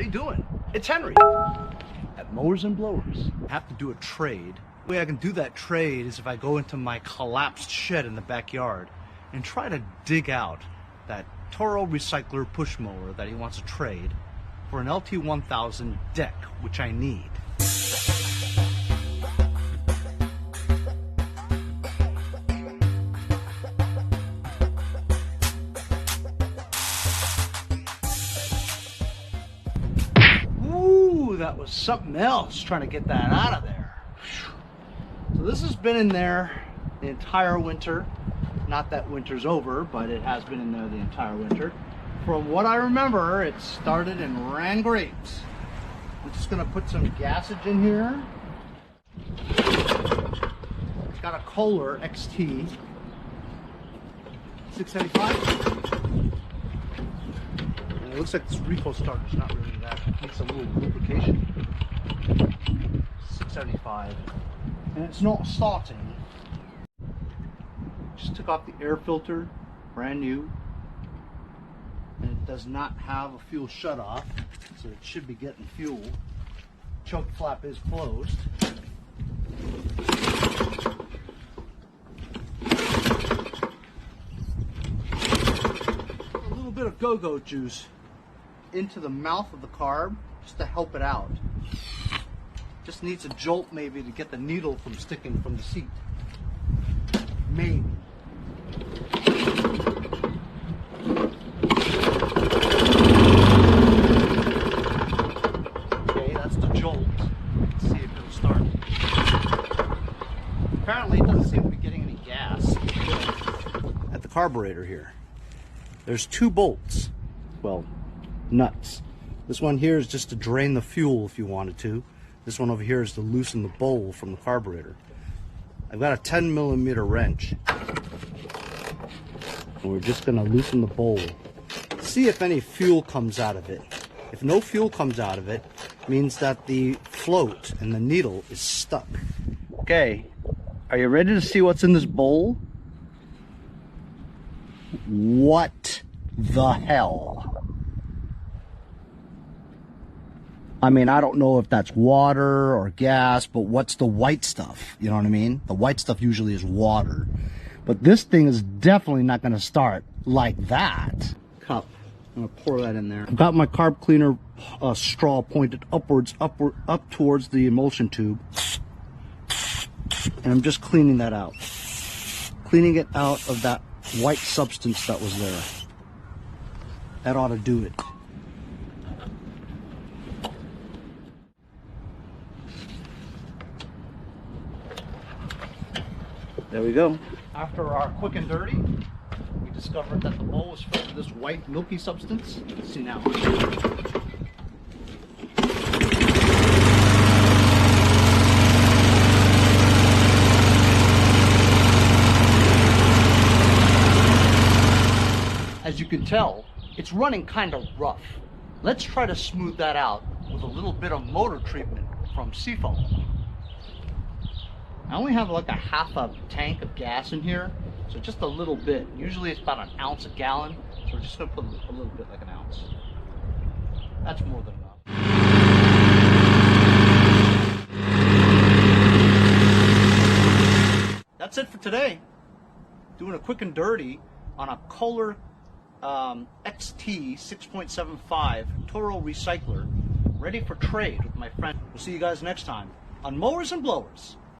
you doing? It's Henry at Mowers and Blowers. I have to do a trade. The way I can do that trade is if I go into my collapsed shed in the backyard and try to dig out that Toro recycler push mower that he wants to trade for an LT1000 deck, which I need. That was something else, trying to get that out of there. So this has been in there the entire winter. Not that winter's over, but it has been in there the entire winter. From what I remember, it started and ran great. I'm just gonna put some gassage in here. It's got a Kohler Xt675. It looks like this repo starter's not really that. It needs a little lubrication. 675. And it's not starting. Just took off the air filter, brand new. And it does not have a fuel shutoff, so it should be getting fuel. Choke flap is closed. A little bit of go-go juice into the mouth of the carb just to help it out. Just needs a jolt maybe to get the needle from sticking from the seat. Maybe. Okay, that's the jolt. Let's see if it'll start. Apparently it doesn't seem to be getting any gas at the carburetor here. There's two bolts. Well, nuts. This one here is just to drain the fuel if you wanted to. This one over here is to loosen the bowl from the carburetor. I've got a 10mm wrench. And we're just going to loosen the bowl. See if any fuel comes out of it. If no fuel comes out of it, it means that the float and the needle is stuck. Okay, are you ready to see what's in this bowl? What the hell? I mean, I don't know if that's water or gas, but what's the white stuff? You know what I mean? The white stuff usually is water. But this thing is definitely not going to start like that. Cup. I'm going to pour that in there. I've got my carb cleaner straw pointed upwards, up towards the emulsion tube. And I'm just cleaning that out. Cleaning it out of that white substance that was there. That ought to do it. There we go. After our quick and dirty, we discovered that the bowl was filled with this white milky substance. Let's see now. As you can tell, it's running kind of rough. Let's try to smooth that out with a little bit of motor treatment from Seafoam. I only have like a half a tank of gas in here, so just a little bit. Usually it's about 1 ounce a gallon, so we're just gonna put a little bit, like 1 ounce. That's more than enough. That's it for today. Doing a quick and dirty on a Kohler Xt675 Toro recycler, ready for trade with my friend. We'll see you guys next time on Mowers and Blowers.